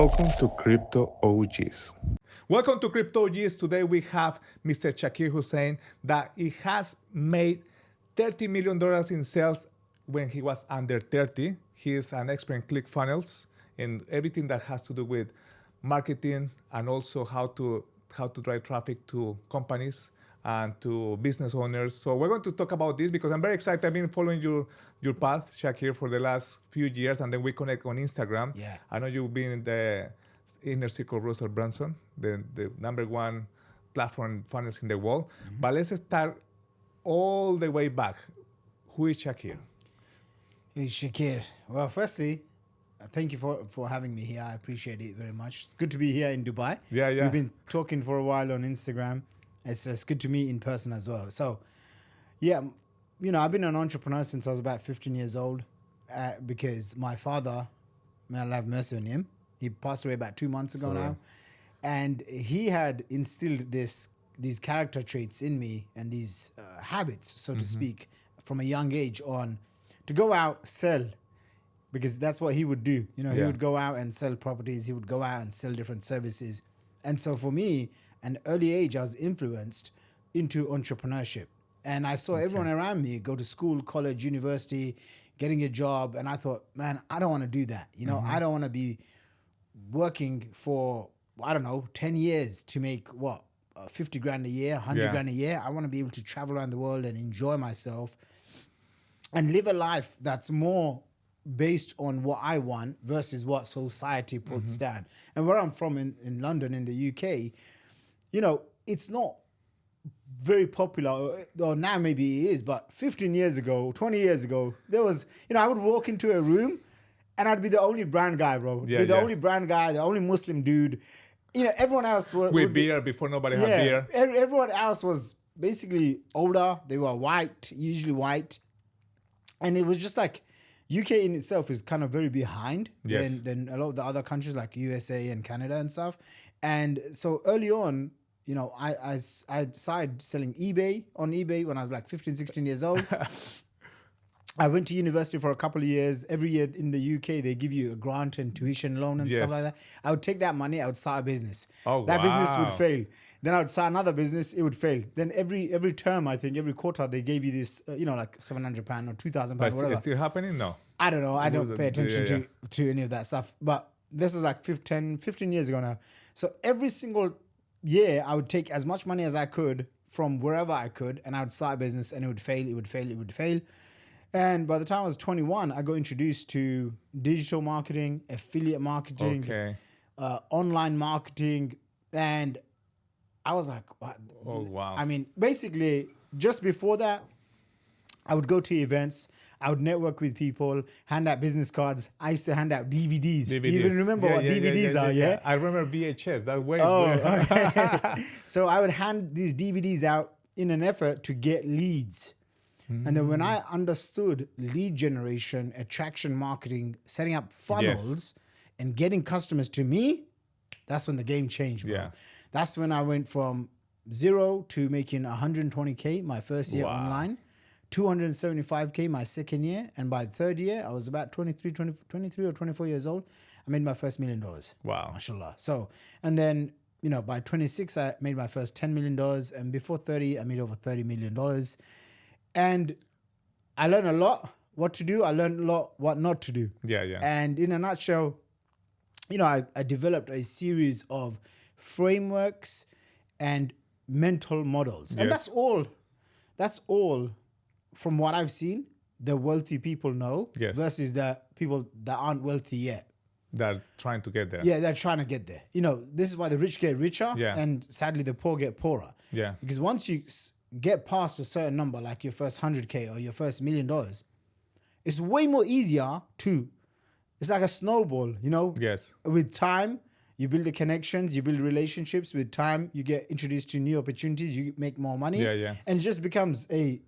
Welcome to Crypto Ogs. Welcome to Crypto Ogs. Today we have Mr. Shaqir Hussyin that he has made $30 million in sales when he was under 30. He is an expert in ClickFunnels and everything that has to do with marketing and also how to drive traffic to companies and to business owners. So we're going to talk about this because I'm very excited. I've been following your path, Shaqir, for the last few years, and then we connect on Instagram. Yeah. I know you've been in the inner circle of Russell Brunson, the number one platform funnels in the world. Mm-hmm. But let's start all the way back. Who is Shaqir? Hey, Shaquir. Well, firstly, thank you for having me here. I appreciate it very much. It's good to be here in Dubai. Yeah. We've been talking for a while on Instagram. It's good to meet in person as well. So, yeah, I've been an entrepreneur since I was about 15 years old because my father, may Allah have mercy on him, he passed away about 2 months ago now. And he had instilled these character traits in me and these habits, so to speak, from a young age on to go out, sell, because that's what he would do. He would go out and sell properties. He would go out and sell different services. And so for me, at an early age, I was influenced into entrepreneurship. And I saw everyone around me go to school, college, university, getting a job. And I thought, man, I don't want to do that. I don't want to be working for, 10 years to make 50 grand a year, 100 grand a year. I want to be able to travel around the world and enjoy myself and live a life that's more based on what I want versus what society puts down. And where I'm from in London, in the UK, it's not very popular, or now maybe it is, but 15 years ago, 20 years ago, there was, I would walk into a room and I'd be the only brand guy, bro. The only brand guy, the only Muslim dude. Everyone else was... With beer before nobody had beer. Everyone else was basically older. They were white, usually white. And it was just like, UK in itself is kind of very behind than a lot of the other countries like USA and Canada and stuff. And so early on, I started selling on eBay when I was like 15, 16 years old. I went to university for a couple of years. Every year in the UK, they give you a grant and tuition loan and stuff like that. I would take that money, I would start a business. That business would fail. Then I would start another business, it would fail. Then every term, I think, every quarter, they gave you this, like £700 or £2,000, whatever. It's still happening? No. I don't know. I don't pay attention to any of that stuff. But this was like 15 years ago now. So every single year, I would take as much money as I could from wherever I could, and I would start a business, and it would fail, it would fail, it would fail. And by the time I was 21, I got introduced to digital marketing, affiliate marketing, online marketing, and I was like, what? Oh, wow. I mean, basically, just before that, I would go to events, I would network with people, hand out business cards. I used to hand out DVDs. Do you even remember what DVDs are? Yeah, I remember VHS. That way. Okay. So I would hand these DVDs out in an effort to get leads. And then when I understood lead generation, attraction marketing, setting up funnels and getting customers to me, that's when the game changed, bro. That's when I went from 0 to making 120K my first year online, 275K my second year. And by the third year, I was about 23 or 24 years old. I made my first $1 million. Wow. Mashallah. So, and then, by 26, I made my first $10 million. And before 30, I made over $30 million. And I learned a lot what to do. I learned a lot what not to do. Yeah. And in a nutshell, I developed a series of frameworks and mental models. And that's all from what I've seen, the wealthy people know versus the people that aren't wealthy yet. They're trying to get there. Yeah, they're trying to get there. This is why the rich get richer and sadly the poor get poorer. Yeah. Because once you get past a certain number, like your first 100K or your first $1 million, it's way more easier it's like a snowball, Yes. With time, you build the connections, you build relationships. With time, you get introduced to new opportunities, you make more money. Yeah. And it just becomes a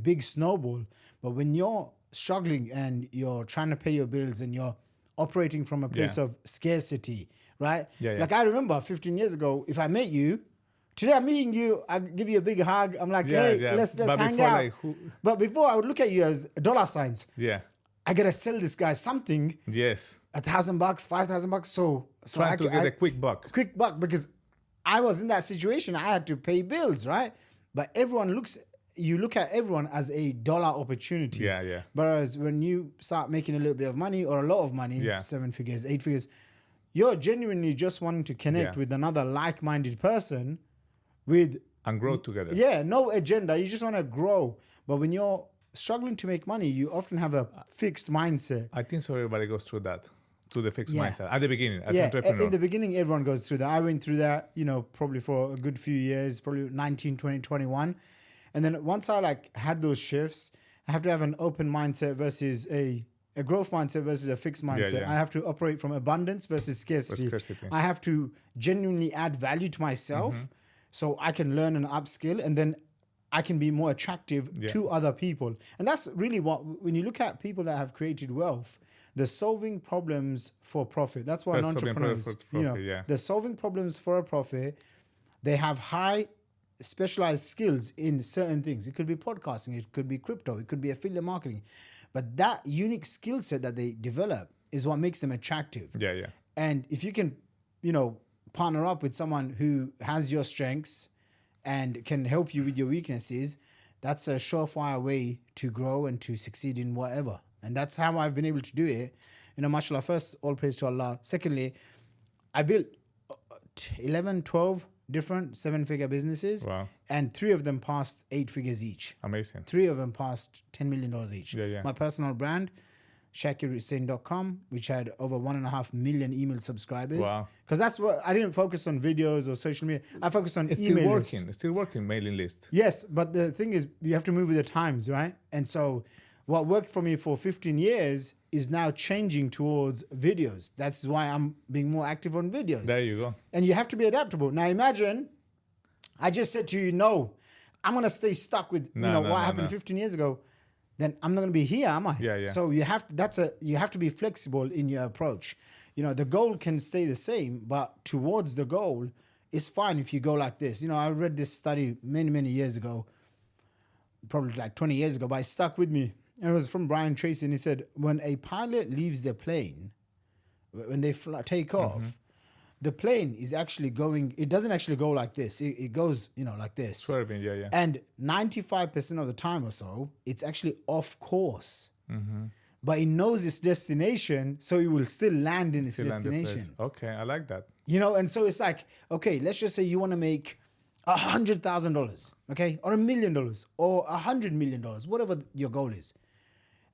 big snowball. But when you're struggling and you're trying to pay your bills and you're operating from a place of scarcity, right? Yeah. Like I remember 15 years ago, if I met you, today I'm meeting you, I give you a big hug. I'm like, let's hang out. But before I would look at you as dollar signs. Yeah. I gotta sell this guy something. Yes. $1,000, $5,000. So Trying to get a quick buck. quick buck, because I was in that situation. I had to pay bills, right? But you look at everyone as a dollar opportunity. Yeah, yeah. Whereas when you start making a little bit of money or a lot of money, Yeah. 7 figures, 8 figures, you're genuinely just wanting to connect Yeah. with another like-minded person with, And grow together. yeah, no agenda. You just want to grow. But when you're struggling to make money, you often have a fixed mindset. I think so everybody goes through that, to the fixed Yeah. mindset at the beginning as an Yeah, entrepreneur. in the beginning, everyone goes through that. I went through that, probably for a good few years, probably 19, 20, 21. And then once I had those shifts, I have to have an open mindset versus a growth mindset versus a fixed mindset. yeah. I have to operate from abundance versus scarcity. Scarcity. I have to genuinely add value to myself so I can learn and upskill, and then I can be more attractive to other people. And that's really when you look at people that have created wealth, they're solving problems for profit. That's why They're solving entrepreneurs, problems for profit, yeah. they're solving problems for a profit. They have high specialized skills in certain things. It could be podcasting, it could be crypto, it could be affiliate marketing. But that unique skill set that they develop is what makes them attractive. Yeah, yeah. And if you can, partner up with someone who has your strengths and can help you with your weaknesses, that's a surefire way to grow and to succeed in whatever. And that's how I've been able to do it. Mashallah, first, all praise to Allah. Secondly, I built 11, 12 different 7-figure businesses. Wow. And 3 of them passed 8 figures each. Amazing. 3 of them passed $10 million each. Yeah, yeah. My personal brand, ShaqirHusyin.com, which had over 1.5 million email subscribers. Wow. Because that's what I didn't focus on videos or social media. I focused on It's email still lists. working. It's still working, mailing list. Yes, but the thing is, you have to move with the times, right? And so what worked for me for 15 years is now changing towards videos. That's why I'm being more active on videos. There you go. And you have to be adaptable. Now imagine, I just said to you, no, I'm going to stay stuck with what happened 15 years ago. Then I'm not going to be here, am I? Yeah, yeah. So you have to be flexible in your approach. The goal can stay the same, but towards the goal, it's fine if you go like this. I read this study many, many years ago, probably like 20 years ago, but it stuck with me. And it was from Brian Tracy, and he said, when a pilot leaves the plane, when they take off, the plane is actually going, it doesn't actually go like this. It goes, like this. Swerving, yeah, yeah. And 95% of the time or so, it's actually off course. But it knows its destination, so it will still land in its Still land the place. destination. Okay, I like that. And so it's like, okay, let's just say you want to make $100,000, okay, or $1 million, or $100 million, whatever your goal is.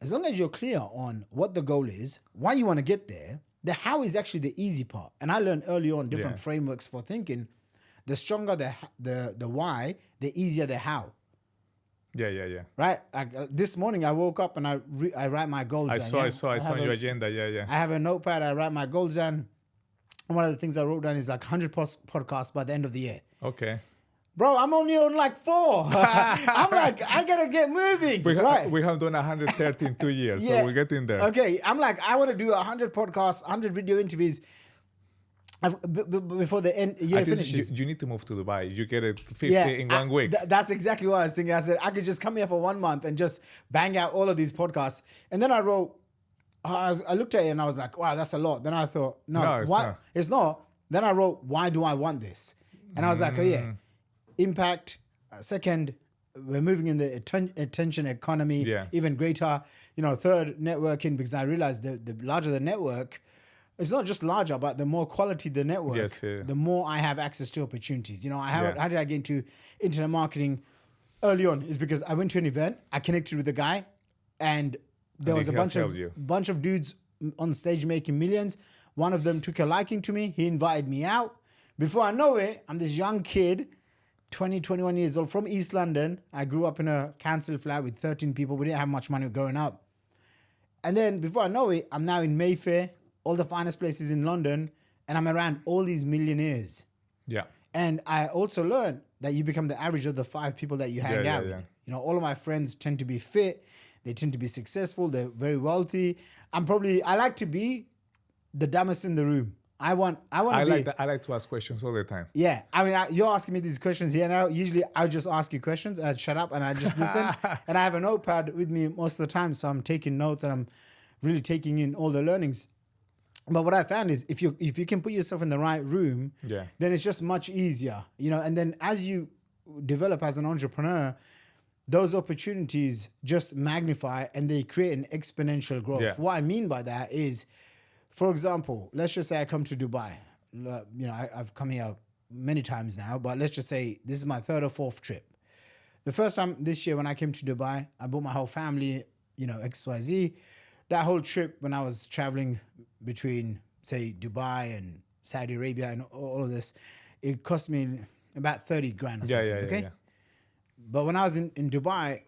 As long as you're clear on what the goal is, why you want to get there, the how is actually the easy part. And I learned early on different frameworks for thinking. The stronger the why, the easier the how. Yeah, yeah, yeah. Right? This morning I woke up and I write my goals down. I saw on your agenda. Yeah, yeah. I have a notepad. I write my goals down. And one of the things I wrote down is like 100 podcasts by the end of the year. Okay. Bro, I'm only on like 4. I'm like, I gotta get moving. We have done 130 in 2 years, so we're getting there. Okay, I'm like, I want to do 100 podcasts, 100 video interviews before the year finishes. You need to move to Dubai. You get it 50 in 1 week. That's exactly what I was thinking. I said, I could just come here for 1 month and just bang out all of these podcasts. And then I wrote, I looked at it and I was like, wow, that's a lot. Then I thought, no, it's not. Then I wrote, why do I want this? And I was like, oh yeah. Impact. Second, we're moving in the attention economy, even greater. Third, networking, because I realized the larger the network, it's not just larger, but the more quality the network, the more I have access to opportunities. How did I get into internet marketing early on? Is because I went to an event, I connected with a guy, and there was a bunch of dudes on stage making millions. One of them took a liking to me. He invited me out. Before I know it, I'm this young kid, 20, 21 years old from East London. I grew up in a council flat with 13 people. We didn't have much money growing up. And then before I know it, I'm now in Mayfair, all the finest places in London, and I'm around all these millionaires. Yeah. And I also learned that you become the average of the 5 people that you hang out with. All of my friends tend to be fit. They tend to be successful. They're very wealthy. I like to be the dumbest in the room. I like to ask questions all the time. Yeah. I mean, you're asking me these questions here now. Usually I'll just ask you questions. I'd shut up and I just listen. And I have a notepad with me most of the time. So I'm taking notes and I'm really taking in all the learnings. But what I found is if you can put yourself in the right room, Yeah. then it's just much easier, you know. And then as you develop as an entrepreneur, those opportunities just magnify and they create an exponential growth. Yeah. What I mean by that is, for example, let's just say I come to Dubai. You know, I've come here many times now, but let's just say this is my third or fourth trip. The first time this year when I came to Dubai, I brought my whole family, you know, XYZ. That whole trip when I was traveling between, say, Dubai and Saudi Arabia and all of this, it cost me about 30 grand or something, okay? Yeah. But when I was in Dubai,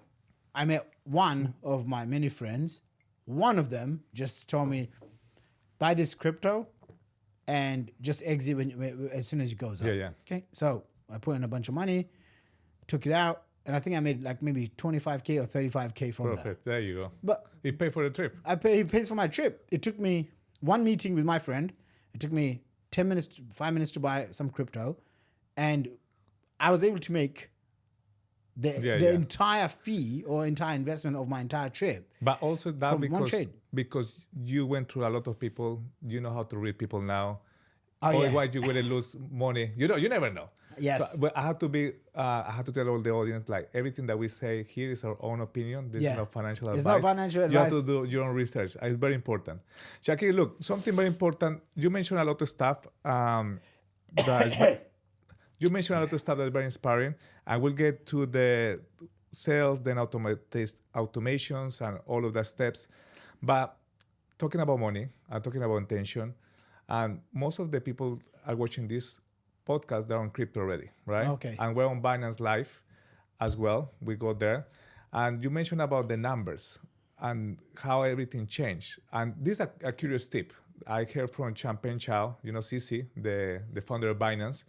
I met one of my many friends. One of them just told me, buy this crypto and just exit as soon as it goes up. Yeah. Okay, so I put in a bunch of money, took it out, and I think I made like maybe 25K or 35K from that. Perfect. There you go. But He paid for the trip. he pays for my trip. It took me one meeting with my friend. It took me 10 minutes, 5 minutes to buy some crypto. And I was able to make the entire fee or entire investment of my entire trip. But also that From one trade. because you went through a lot of people, you know how to read people now. Oh, yes. Otherwise, you will lose money. You never know. Yes. So, but I have to tell all the audience, like everything that we say here is our own opinion. This Yeah. is not financial It's advice. not financial You have advice. to do your own research. It's very important. Shaqir, look, something very important. You mentioned a lot of stuff. You mentioned a lot of stuff that's very inspiring. And we'll get to the sales, then automations and all of that steps. But talking about money and talking about intention, and most of the people are watching this podcast, they're on crypto already, right? Okay. And we're on Binance Live as well. We go there. And you mentioned about the numbers and how everything changed. And this is a curious tip. I heard from Champagne Chow, CC, the founder of Binance.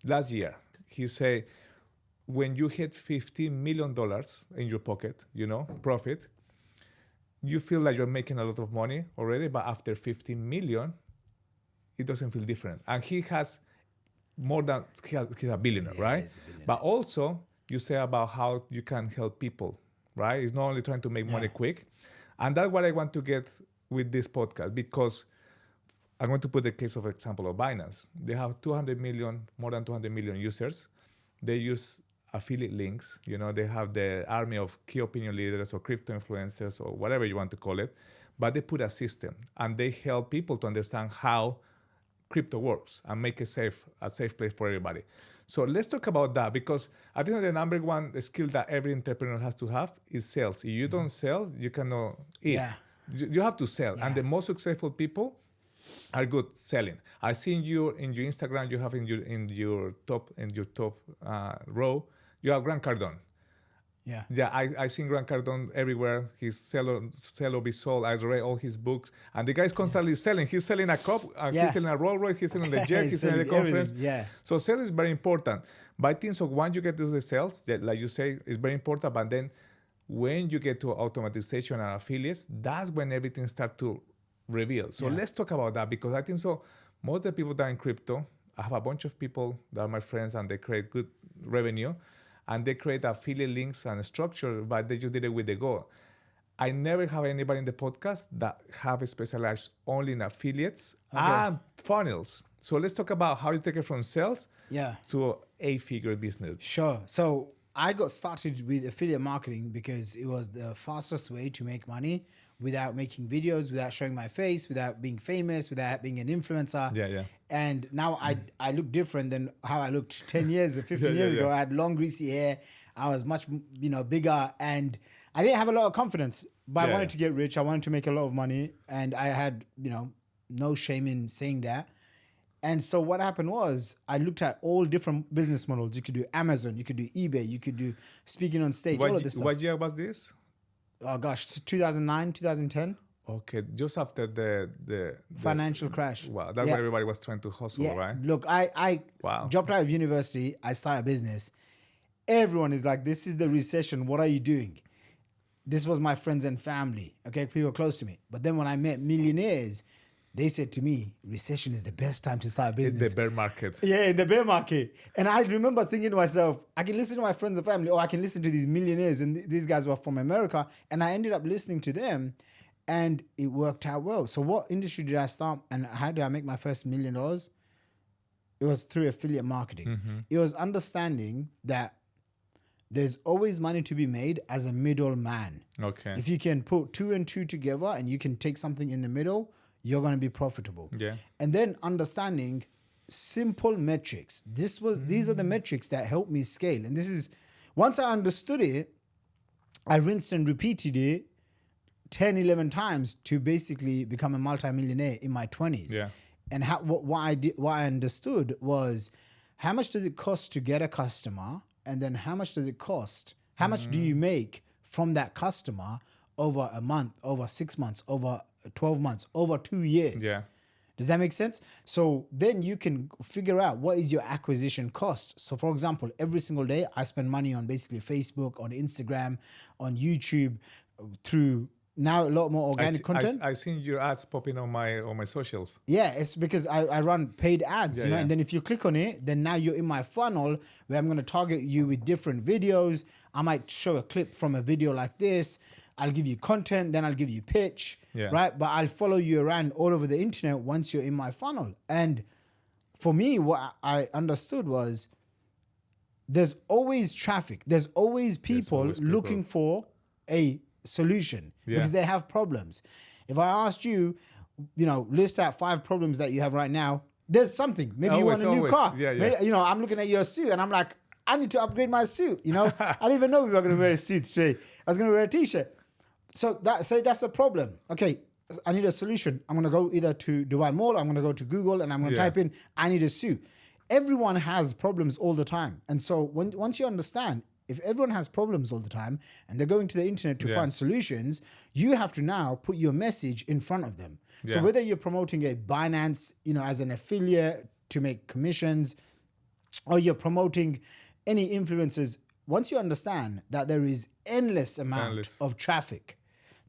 Last year, he said, when you hit $15 million in your pocket, profit, you feel like you're making a lot of money already, but after 15 million, it doesn't feel different. And he has he's a billionaire, right? He's a billionaire. But also, you say about how you can help people, right? It's not only trying to make money quick. And that's what I want to get with this podcast, because I'm going to put the case of example of Binance. They have more than 200 million users. They use affiliate links. They have the army of key opinion leaders or crypto influencers or whatever you want to call it. But they put a system and they help people to understand how crypto works and make it a safe place for everybody. So let's talk about that, because I think the number one skill that every entrepreneur has to have is sales. If you don't sell, you cannot eat. Yeah. You have to sell. Yeah. And the most successful people are good selling. I seen you in your Instagram. You have in your top row. You have Grant Cardone. Yeah. Yeah, I seen Grant Cardone everywhere. He's sell or be sold. I read all his books, and the guy's constantly selling. He's selling a cup. He's selling a Rolls Royce. He's selling the jet. He's selling the conference. Everything, yeah. So sales is very important. But I think so. Once you get to the sales, that, like you say, is very important. But then when you get to automatization and affiliates, that's when everything starts to reveal. So let's talk about that, because I think so. Most of the people that are in crypto, I have a bunch of people that are my friends, and they create good revenue, and they create affiliate links and structure, but they just did it with the goal. I never have anybody in the podcast that have specialized only in affiliates and funnels. So let's talk about how you take it from sales to a figure business. Sure. So I got started with affiliate marketing because it was the fastest way to make money without making videos, without showing my face, without being famous, without being an influencer. Yeah. And now I look different than how I looked 10 years or 15 years ago. I had long, greasy hair. I was much, bigger, and I didn't have a lot of confidence, but I wanted to get rich. I wanted to make a lot of money, and I had, no shame in saying that. And so what happened was I looked at all different business models. You could do Amazon, you could do eBay, you could do speaking on stage, all of this stuff. What year was this? Oh gosh, 2009, 2010. Okay, just after the Financial crash. Wow, that's why everybody was trying to hustle, right? Look, I dropped out of university. I started a business. Everyone is like, this is the recession. What are you doing? This was my friends and family, okay, people close to me. But then when I met millionaires, they said to me, recession is the best time to start a business. In the bear market. Yeah, in the bear market. And I remember thinking to myself, I can listen to my friends and family, or I can listen to these millionaires. And these guys were from America. And I ended up listening to them. And it worked out well. So what industry did I start and how did I make my first $1 million? It was through affiliate marketing. It was understanding that there's always money to be made as a middleman. Okay. If you can put 2 and 2 together and you can take something in the middle, you're going to be profitable. Yeah. And then understanding simple metrics. These are the metrics that help me scale. And this is, once I understood it, I rinsed and repeated it 10, 11 times to basically become a multimillionaire in my 20s. Yeah. And what I understood was, how much does it cost to get a customer? And then how much does it cost? How much do you make from that customer over a month, over 6 months, over 12 months, over 2 years? Yeah. Does that make sense? So then you can figure out what is your acquisition cost. So for example, every single day I spend money on basically Facebook, on Instagram, on YouTube, through now a lot more organic content. I seen your ads popping on my socials. Yeah, it's because I run paid ads, you know, yeah. and then if you click on it, then now you're in my funnel where I'm going to target you with different videos. I might show a clip from a video like this. I'll give you content, then I'll give you pitch, right? But I'll follow you around all over the internet once you're in my funnel. And for me, what I understood was there's always traffic. There's always people looking for a solution because they have problems. If I asked you, you know, list out 5 problems that you have right now, there's something. Maybe you want a new car. Maybe, you know, I'm looking at your suit and I'm like, I need to upgrade my suit. You know, I didn't even know we were going to wear suits today. I was going to wear a t-shirt. So that's a problem. Okay, I need a solution. I'm going to go either to Dubai Mall, I'm going to go to Google, and I'm going to type in, I need a suit. Everyone has problems all the time. And so once you understand, if everyone has problems all the time and they're going to the internet to find solutions, you have to now put your message in front of them. So whether you're promoting a Binance, you know, as an affiliate to make commissions, or you're promoting any influencers, once you understand that there is endless amount of traffic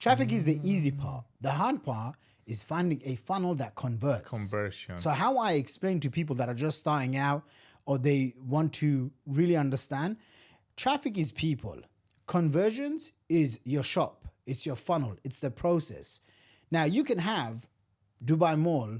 is the easy part. The hard part is finding a funnel that converts. Conversion. So how I explain to people that are just starting out or they want to really understand, traffic is people. Conversions is your shop. It's your funnel. It's the process. Now you can have Dubai Mall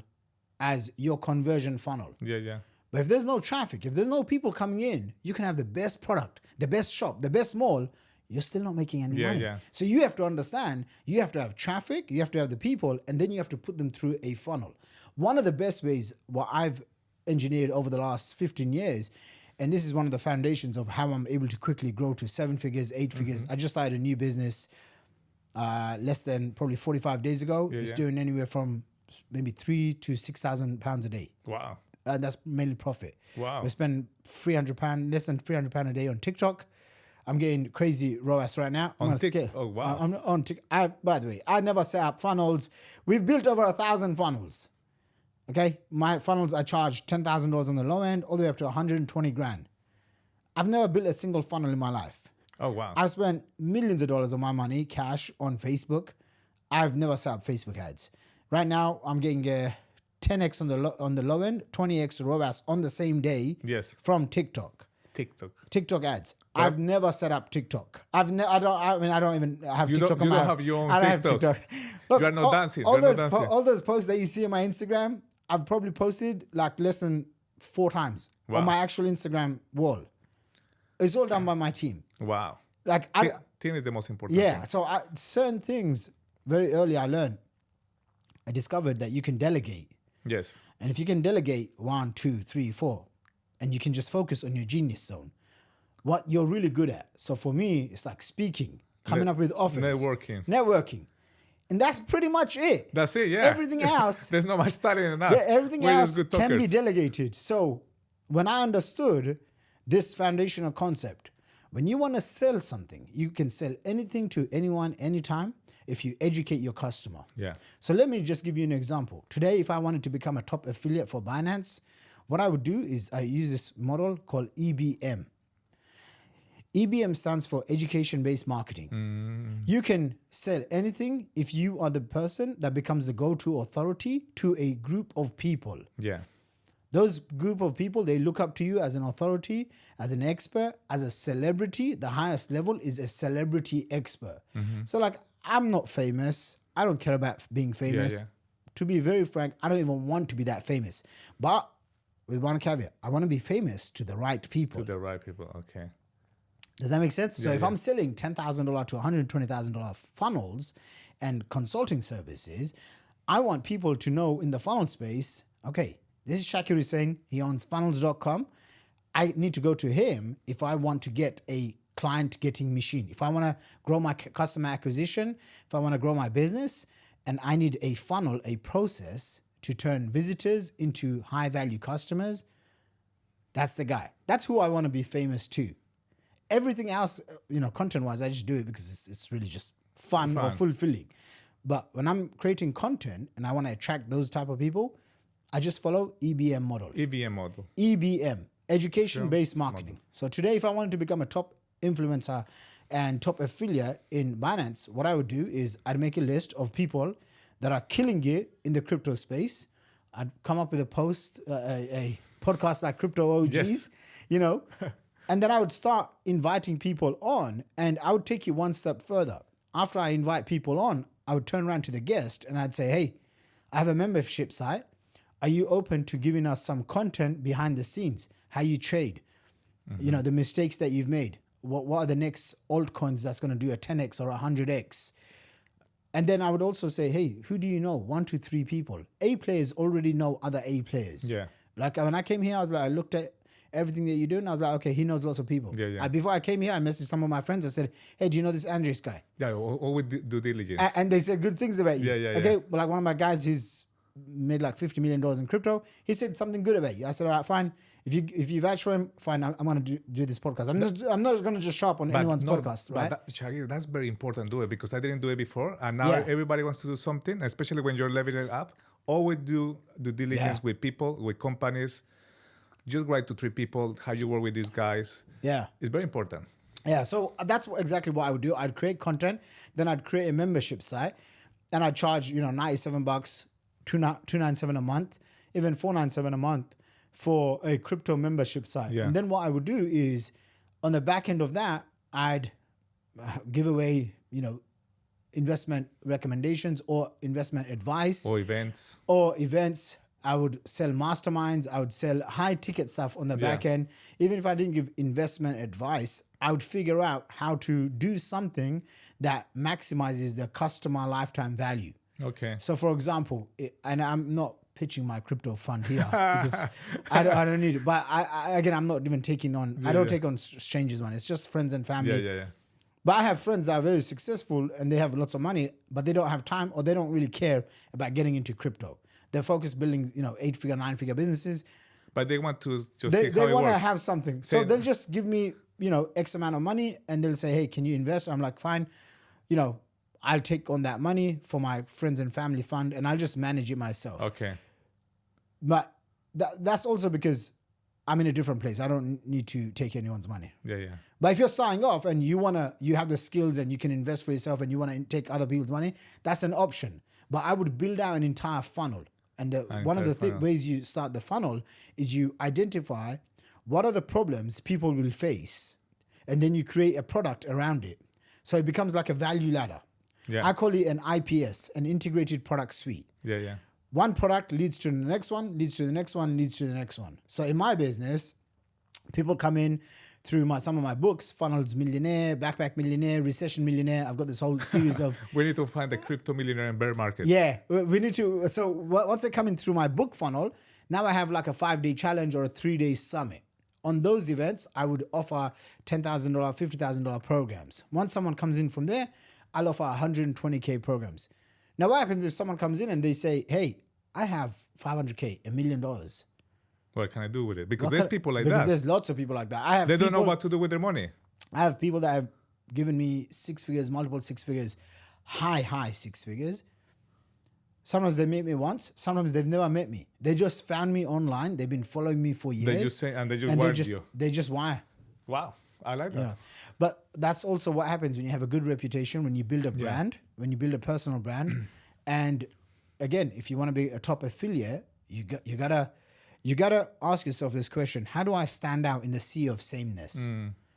as your conversion funnel. Yeah. But if there's no traffic, if there's no people coming in, you can have the best product, the best shop, the best mall, you're still not making any money. So you have to understand, you have to have traffic, you have to have the people, and then you have to put them through a funnel. One of the best ways, what I've engineered over the last 15 years, and this is one of the foundations of how I'm able to quickly grow to 7 figures, 8 figures. I just started a new business less than probably 45 days ago. It's doing anywhere from maybe £3,000 to £6,000 a day. Wow. And that's mainly profit. Wow. We spend £300, less than £300 a day on TikTok. I'm getting crazy ROAS right now. On TikTok? Oh, wow. I'm on TikTok. By the way, I never set up funnels. We've built over 1,000 funnels. Okay? My funnels, I charge $10,000 on the low end, all the way up to 120 grand. I've never built a single funnel in my life. Oh, wow. I've spent millions of dollars of my money, cash, on Facebook. I've never set up Facebook ads. Right now, I'm getting a 10x on the low end, 20x ROAS on the same day from TikTok. TikTok ads. But I've never set up TikTok. I don't even have TikTok on my. You don't have your own I don't TikTok. have TikTok. Look, you are not dancing. All those posts that you see on my Instagram, I've probably posted like less than 4 times on my actual Instagram wall. It's all done by my team. Wow. Like team is the most important thing. So certain things very early I learned. I discovered that you can delegate. Yes. And if you can delegate 1, 2, 3, 4, and you can just focus on your genius zone, what you're really good at. So for me, it's like speaking, coming up with offers. Networking. And that's pretty much it. That's it, yeah. Everything else. There's not much talent in us. Yeah, everything else can be delegated. So when I understood this foundational concept, when you want to sell something, you can sell anything to anyone, anytime, if you educate your customer. Yeah. So let me just give you an example. Today, if I wanted to become a top affiliate for Binance, what I would do is I use this model called EBM. EBM stands for education-based marketing. You can sell anything if you are the person that becomes the go-to authority to a group of people. Yeah. Those group of people, they look up to you as an authority, as an expert, as a celebrity. The highest level is a celebrity expert. So like, I'm not famous. I don't care about being famous. yeah. To be very frank, I don't even want to be that famous. But with one caveat, I want to be famous to the right people. To the right people. Okay. Does that make sense? So if yeah. I'm selling $10,000 to $120,000 funnels and consulting services, I want people to know in the funnel space, okay, this is Shaqir Hussyin. He owns funnels.com. I need to go to him if I want to get a client getting machine. If I want to grow my customer acquisition, if I want to grow my business, and I need a funnel, a process to turn visitors into high value customers, that's the guy. That's who I want to be famous to. Everything else, content wise, I just do it because it's really just fun or fulfilling. But when I'm creating content and I want to attract those type of people, I just follow EBM model. EBM model. EBM, education-based marketing. So today, if I wanted to become a top influencer and top affiliate in Binance, what I would do is I'd make a list of people that are killing it in the crypto space. I'd come up with a post, a podcast like Crypto Ogs, Yes. And then I would start inviting people on, and I would take you one step further. After I invite people on, I would turn around to the guest and I'd say, hey, I have a membership site. Are you open to giving us some content behind the scenes? How you trade, the mistakes that you've made. What are the next altcoins that's going to do a 10x or a 100x? And then I would also say, hey, who do you know? 1 to 3 people. A players already know other A players. Yeah. Like when I came here, I was like, I looked at everything that you do, and I was like, okay, he knows lots of people. Yeah. Before I came here, I messaged some of my friends. I said, hey, do you know this Andres guy? Yeah, always due diligence. And they said good things about you. Yeah. Okay, well, like one of my guys, he's made like $50 million in crypto. He said something good about you. I said, all right, fine. If you vouch for him, fine. I'm going to do this podcast. I'm not going to just show up on anyone's podcast, right? But Shaqir, that's very important to do it because I didn't do it before, and now Yeah. everybody wants to do something, especially when you're leveling it up. Always do due diligence Yeah. with people, with companies. Just write to 3 people how you work with these guys. Yeah. It's very important. Yeah, so that's exactly what I would do. I'd create content, then I'd create a membership site, and I'd charge, $97, $297 a month, even $497 a month for a crypto membership site. Yeah. And then what I would do is, on the back end of that, I'd give away, investment recommendations or investment advice Or events. or events. I would sell masterminds. I would sell high ticket stuff on the back end. Even if I didn't give investment advice, I would figure out how to do something that maximizes the customer lifetime value. Okay. So, for example, and I'm not pitching my crypto fund here because I don't need it. But I'm not even taking on. I don't take on strangers' money. It's just friends and family. Yeah. But I have friends that are very successful and they have lots of money, but they don't have time or they don't really care about getting into crypto. They're focused building, 8-figure, 9-figure businesses. But they want to just They see how it want to works. have something. So they'll just give me, X amount of money and they'll say, hey, can you invest? I'm like, fine. I'll take on that money for my friends and family fund and I'll just manage it myself. Okay. But that's also because I'm in a different place. I don't need to take anyone's money. Yeah. But if you're starting off and you have the skills and you can invest for yourself and you want to take other people's money, that's an option. But I would build out an entire funnel. And one of the ways you start the funnel is you identify what are the problems people will face, and then you create a product around it. So it becomes like a value ladder. Yeah. I call it an IPS, an integrated product suite. Yeah. One product leads to the next one, leads to the next one, leads to the next one. So in my business, people come in through some of my books, Funnels Millionaire, Backpack Millionaire, Recession Millionaire. I've got this whole series of... We need to find the crypto millionaire and bear market. Yeah, we need to... So once they come in through my book funnel, now I have like a 5-day challenge or a 3-day summit. On those events, I would offer $10,000, $50,000 programs. Once someone comes in from there, I'll offer 120K programs. Now, what happens if someone comes in and they say, hey, I have 500K, $1 million. What can I do with it? Because there's people like that. There's lots of people like that. They don't know what to do with their money. I have people that have given me 6 figures, multiple 6 figures, high 6 figures. Sometimes they meet me once. Sometimes they've never met me. They just found me online. They've been following me for years. They just say, and they just wired you. They just wire. Wow. I like that. But that's also what happens when you have a good reputation, when you build a brand, when you build a personal brand. And again, if you want to be a top affiliate, you gotta ask yourself this question: how do I stand out in the sea of sameness?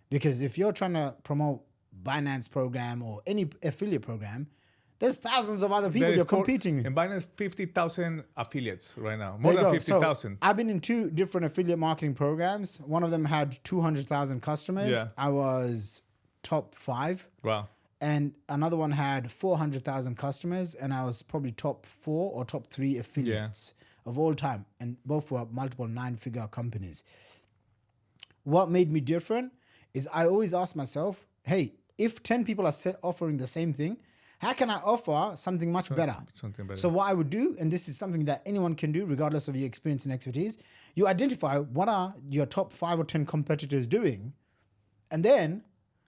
Because if you're trying to promote Binance program or any affiliate program, There's thousands of other people you're competing with. And Binance 50,000 affiliates right now. There More you than go. 50,000. So I've been in 2 different affiliate marketing programs. One of them had 200,000 customers. Yeah. I was top 5. Wow. And another one had 400,000 customers, and I was probably top 4 or top 3 affiliates of all time. And both were multiple 9-figure companies. What made me different is I always ask myself, hey, if 10 people are offering the same thing, how can I offer something much better? Something better. So what I would do, and this is something that anyone can do regardless of your experience and expertise, you identify what are your top 5 or 10 competitors doing, and then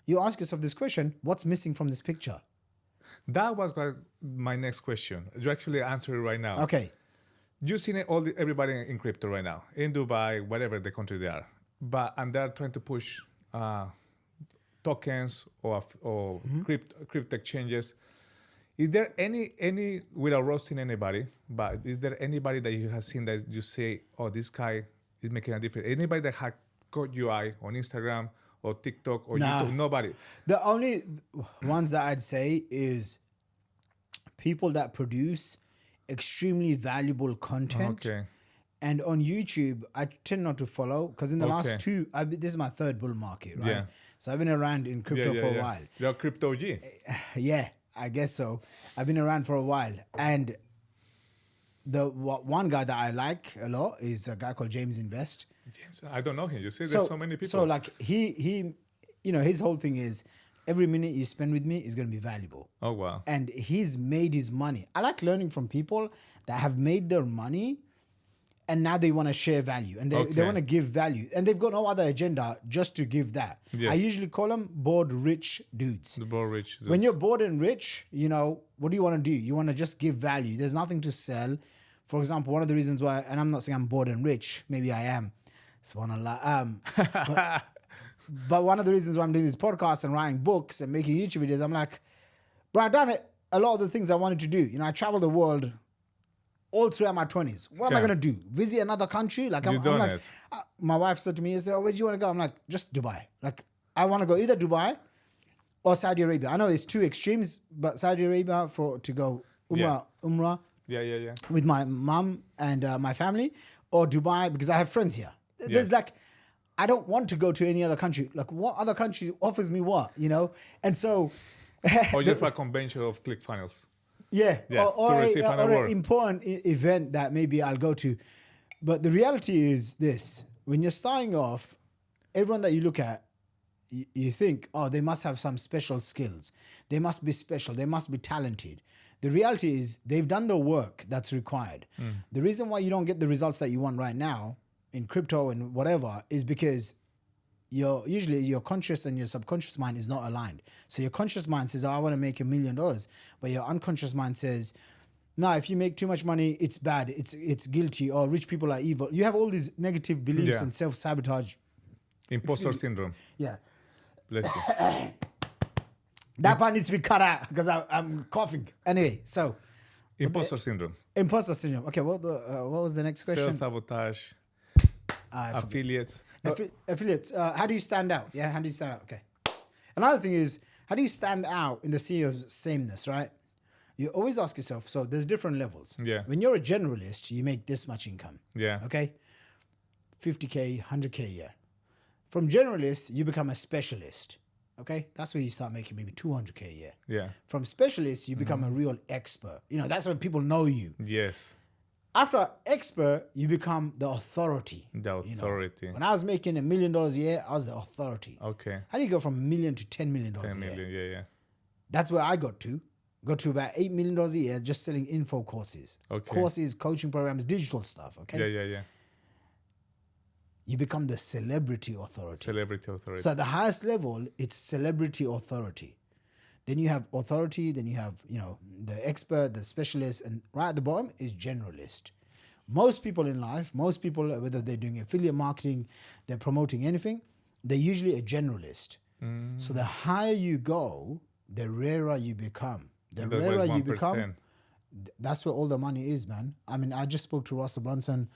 you ask yourself this question, what's missing from this picture? That was my next question. You actually answered it right now. Okay. You've seen everybody in crypto right now, in Dubai, whatever the country they are. And they're trying to push tokens or crypto exchanges. Is there any without roasting anybody, but is there anybody that you have seen that you say, oh, this guy is making a difference? Anybody that had caught your eye on Instagram or TikTok or Nah. YouTube? Nobody. The only ones that I'd say is people that produce extremely valuable content. Okay. And on YouTube, I tend not to follow because in the last 2, this is my 3rd bull market, right? Yeah. So I've been around in crypto for a while. You're a crypto G. Yeah, I guess so. I've been around for a while. And the one guy that I like a lot is a guy called James Invest. James, I don't know him. You see, there's so many people. So like he, his whole thing is every minute you spend with me is going to be valuable. Oh, wow. And he's made his money. I like learning from people that have made their money and now they want to share value and they want to give value. And they've got no other agenda just to give that. Yes. I usually call them bored rich dudes. The bored rich. When you're bored and rich, what do you want to do? You want to just give value. There's nothing to sell. For example, one of the reasons why, and I'm not saying I'm bored and rich, maybe I am. But one of the reasons why I'm doing this podcast and writing books and making YouTube videos, I'm like, bro, I've done it. A lot of the things I wanted to do. I traveled the world all throughout my 20s. What am I going to do? Visit another country? Like, I'm like, my wife said to me yesterday, where do you want to go? I'm like, just Dubai. Like, I want to go either Dubai or Saudi Arabia. I know it's 2 extremes, but Saudi Arabia to go Umrah. Yeah. With my mum and my family, or Dubai because I have friends here. There's I don't want to go to any other country. Like, what other country offers me what, And so... or just for a convention of ClickFunnels. Yeah. Or an important event that maybe I'll go to. But the reality is this. When you're starting off, everyone that you look at, you think, oh, they must have some special skills. They must be special. They must be talented. The reality is they've done the work that's required. The reason why you don't get the results that you want right now in crypto and whatever is because usually your conscious and your subconscious mind is not aligned. So your conscious mind says, oh, I want to make $1 million. But your unconscious mind says, no, if you make too much money, it's bad. It's guilty, or rich people are evil. You have all these negative beliefs and self-sabotage. Imposter syndrome. Yeah. Bless you. That part needs to be cut out because I'm coughing. Anyway, so. Imposter syndrome. Imposter syndrome. Okay, what was the next question? Self-sabotage. Affiliates. Affiliates. How do you stand out? Yeah, how do you stand out? Okay. Another thing is, how do you stand out in the sea of sameness, right? You always ask yourself, so there's different levels. Yeah. When you're a generalist, you make this much income. Yeah. Okay? 50K, 100K a year. From generalist, you become a specialist. Okay? That's where you start making maybe 200K a year. Yeah. From specialist, you become a real expert. That's when people know you. Yes. After expert, you become the authority. The authority. When I was making $1 million a year, I was the authority. Okay. How do you go from $1 million to $10 million 10 a year? million, yeah. That's where I got to. Got to about $8 million a year just selling info courses. Okay. Courses, coaching programs, digital stuff, okay? Yeah. You become the celebrity authority. Celebrity authority. So at the highest level, it's celebrity authority. Then you have authority, then you have, the expert, the specialist, and right at the bottom is generalist. Most people in life, whether they're doing affiliate marketing, they're promoting anything, they're usually a generalist. So the higher you go, the rarer you become. The rarer you become, that's where all the money is, man. I mean, I just spoke to Russell Brunson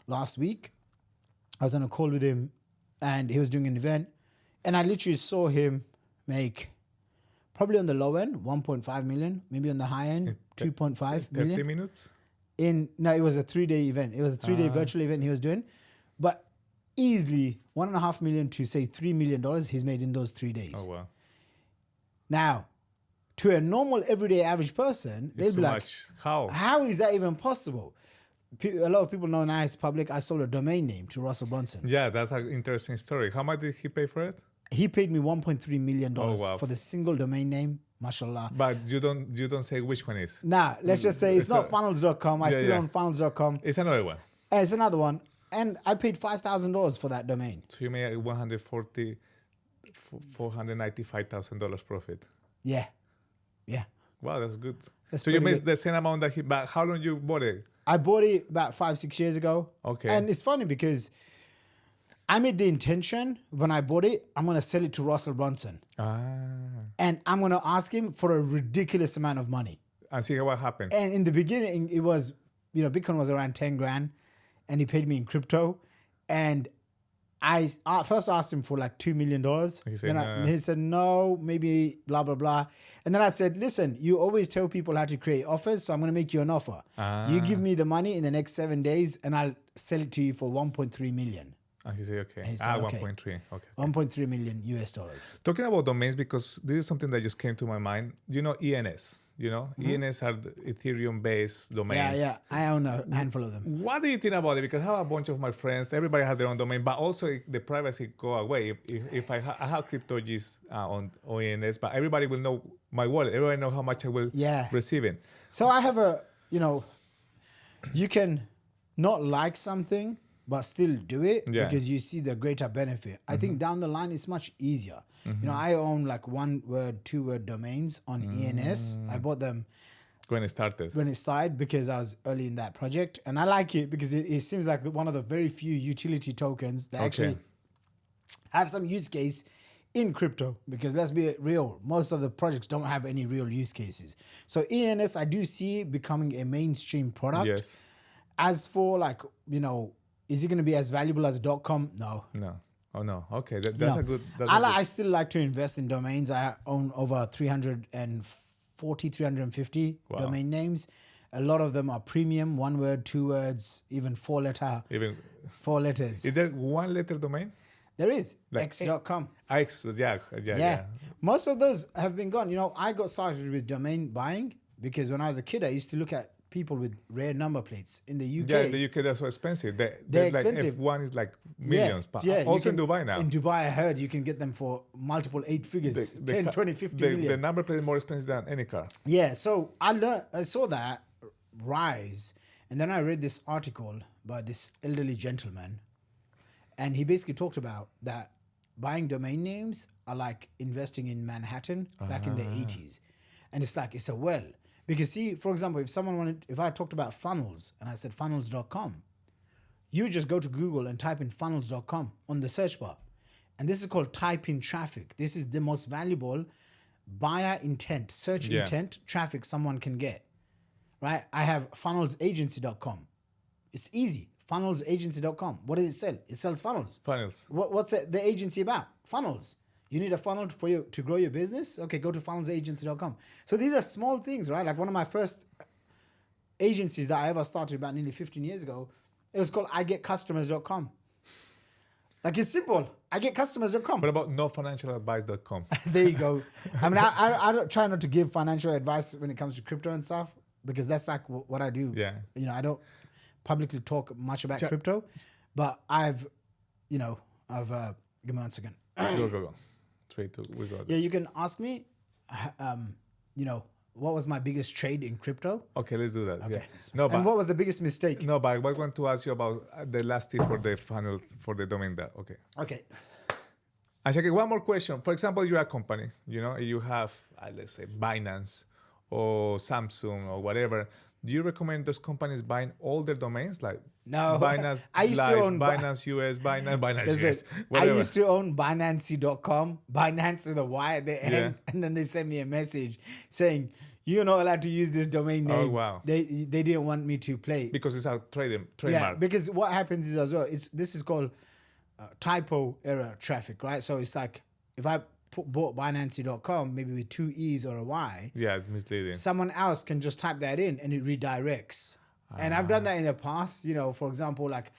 last week. I was on a call with him and he was doing an event and I literally saw him make Probably on the low end, 1.5 million. Maybe on the high end, 2.5 30 million. minutes? No, it was a 3-day event. It was a 3-day virtual event he was doing. But easily $1.5 million to say $3 million he's made in those 3 days. Oh, wow. Now, to a normal, everyday, average person, they'll It's be too like, much. How? how is that even possible? A lot of people know now it's public. I sold a domain name to Russell Brunson. Yeah, that's an interesting story. How much did he pay for it? He paid me $1.3 million Oh, wow. for the single domain name, mashallah. But you don't say which one is. Now, let's just say it's not funnels.com. I Yeah, still yeah. own funnels.com. It's another one. It's another one. And I paid $5,000 for that domain. So you made $495,000 profit. Yeah. Yeah. Wow, that's good. That's so you pretty made the same amount that he. But how long you bought it? I bought it about 5-6 years ago. Okay. And it's funny because I made the intention when I bought it, I'm going to sell it to Russell Brunson. And I'm going to ask him for a ridiculous amount of money. And see what happened. And in the beginning, it was, Bitcoin was around 10 grand and he paid me in crypto. And I first asked him for like $2 million. He said, no. He said, no, maybe blah, blah, blah. And then I said, listen, you always tell people how to create offers, so I'm going to make you an offer. You give me the money in the next 7 days and I'll sell it to you for 1.3 million. And he said, okay. He said, okay. 1.3. Okay. 1.3 million US dollars. Talking about domains, because this is something that just came to my mind. You know ENS. ENS are the Ethereum-based domains. Yeah. I own a handful of them. What do you think about it? Because I have a bunch of my friends. Everybody has their own domain, but also the privacy go away. If I have Crypto Ogs on ENS, but everybody will know my wallet. Everybody know how much I will receive it. So I have you can not like something, but still do it because you see the greater benefit. I think down the line, it's much easier. I own like 1-word, 2-word domains on ENS. I bought them when it started. Because I was early in that project. And I like it because it seems like one of the very few utility tokens that actually have some use case in crypto. Because let's be real, most of the projects don't have any real use cases. So ENS, I do see it becoming a mainstream product. Yes. As for is it going to be as valuable as .com? No. Oh, no. Okay. That's a good... I still like to invest in domains. I own over 350 domain names. A lot of them are premium, 1 word, 2 words, even 4 letters. Is there 1-letter domain? There is. Like X.com. X, yeah. Most of those have been gone. I got started with domain buying because when I was a kid, I used to look at people with rare number plates in the UK. Yeah, in the UK, they're so expensive. They're expensive. Like F1 is like millions. Also in Dubai now. In Dubai, I heard you can get them for multiple 8 figures, 10, 20, 50 million. The number plate is more expensive than any car. Yeah, so I saw that rise. And then I read this article by this elderly gentleman. And he basically talked about that buying domain names are like investing in Manhattan back in the 80s. And it's like, it's a well. Because see, for example, if I talked about funnels and I said funnels.com, you just go to Google and type in funnels.com on the search bar. And this is called type-in traffic. This is the most valuable buyer intent, search intent traffic someone can get, right? I have funnelsagency.com. It's easy. Funnelsagency.com. What does it sell? It sells funnels. What's the agency about? Funnels. You need a funnel to grow your business? Okay, go to funnelsagency.com. So these are small things, right? Like one of my first agencies that I ever started about nearly 15 years ago, it was called igetcustomers.com. Like it's simple. igetcustomers.com. What about nofinancialadvice.com? There you go. I mean, I don't try not to give financial advice when it comes to crypto and stuff because that's like what I do. Yeah. I don't publicly talk much about crypto, but give me 1 second. Go. 3, 2, we got it. Yeah, you can ask me, what was my biggest trade in crypto? Okay, let's do that. Okay. Yeah. And what was the biggest mistake? No, but I want to ask you about the last tip for the funnel, for the domain that. Okay. And Shaquir, one more question. For example, you're a company, you have, let's say, Binance or Samsung or whatever. Do you recommend those companies buying all their domains? Like no, Binance I used Live, to own Binance US, Binance US, I whatever. used to own Binance.com, Binance with a Y at the end, and then they sent me a message saying, you're not allowed to use this domain name. Oh, wow. They didn't want me to play. Because it's a trademark. Yeah, because what happens is as well, this is called typo error traffic, right? So it's like, if I bought Binance.com, maybe with 2 E's or a Y, Yeah, it's misleading. someone else can just type that in and it redirects. And I've done that in the past. You know, for example, like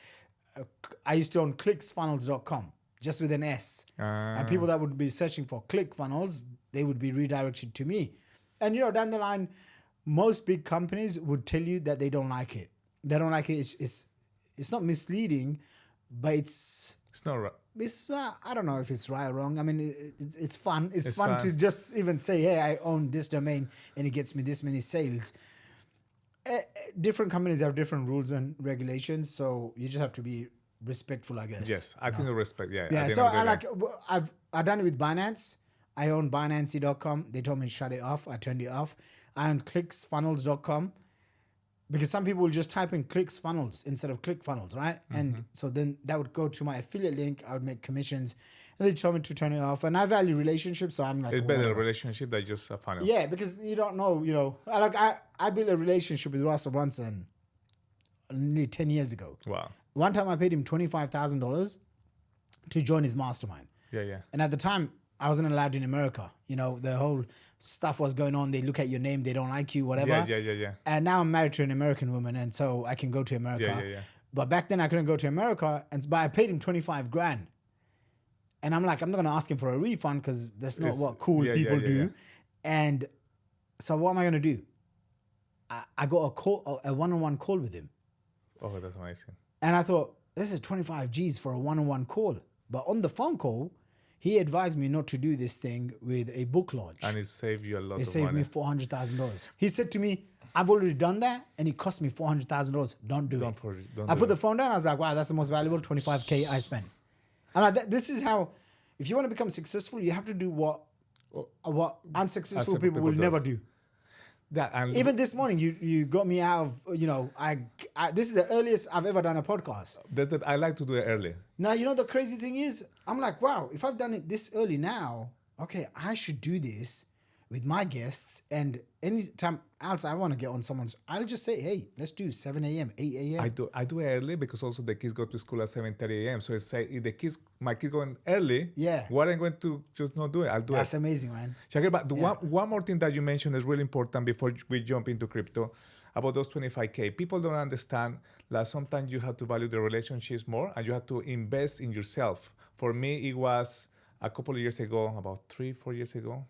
I used to own clicksfunnels.com just with an S. And people that would be searching for ClickFunnels, they would be redirected to me. And, you know, down the line, most big companies would tell you that they don't like it. They don't like it. It's not misleading, but It's not right. it's I don't know if it's right or wrong. I mean, it's fun. It's It's fun fun. to just even say, hey, I own this domain and it gets me this many sales. Different companies have different rules and regulations, so you just have to be respectful, I guess. Yes, I think the respect. Yeah. Yeah, at the so end of the I day. I've done it with Binance. I own Binance.com. They told me to shut it off. I turned it off. I own clicksfunnels.com because some people will just type in ClicksFunnels instead of ClickFunnels, right? And so then that would go to my affiliate link. I would make commissions. And they told me to turn it off. And I value relationships, so I'm like, It's better a whatever. relationship than just a funnel. Yeah, because you don't know, you know. I built a relationship with Russell Brunson nearly 10 years ago. Wow. One time I paid him $25,000 to join his mastermind. Yeah. And at the time, I wasn't allowed in America. You know, the whole stuff was going on. They look at your name, they don't like you, whatever. Yeah. And now I'm married to an American woman, and so I can go to America. Yeah. But back then I couldn't go to America, but I paid him 25 grand. And I'm like, I'm not gonna ask him for a refund because that's not what cool people do. And so what am I gonna do? I got a one-on-one call with him. Oh, that's amazing. And I thought, this is 25 G's for a one-on-one call. But on the phone call, he advised me not to do this thing with a book launch. And it saved you a lot It of saved money. me $400,000. He said to me, I've already done that and it cost me $400,000. Don't do it. Don't I do put it. the phone down. I was like, wow, that's the most valuable 25K I spent. I'm like, this is how, if you want to become successful, you have to do what unsuccessful people will people never do. That and Even this morning, you got me out of, you know, this is the earliest I've ever done a podcast. that I like to do it early. Now, you know, the crazy thing is, I'm like, wow, if I've done it this early now, okay, I should do this with my guests. And anytime else I want to get on someone's, I'll just say, hey, let's do 7 a.m., 8 a.m. I do it early because also the kids go to school at 7:30 a.m. So it's say if my kids going early, Yeah. what I'm going to just not do it. I'll do That's it. amazing, man. Shaqir, but one more thing that you mentioned is really important before we jump into crypto about those 25K. People don't understand that sometimes you have to value the relationships more and you have to invest in yourself. For me, it was a couple of years ago, about 3-4 years ago.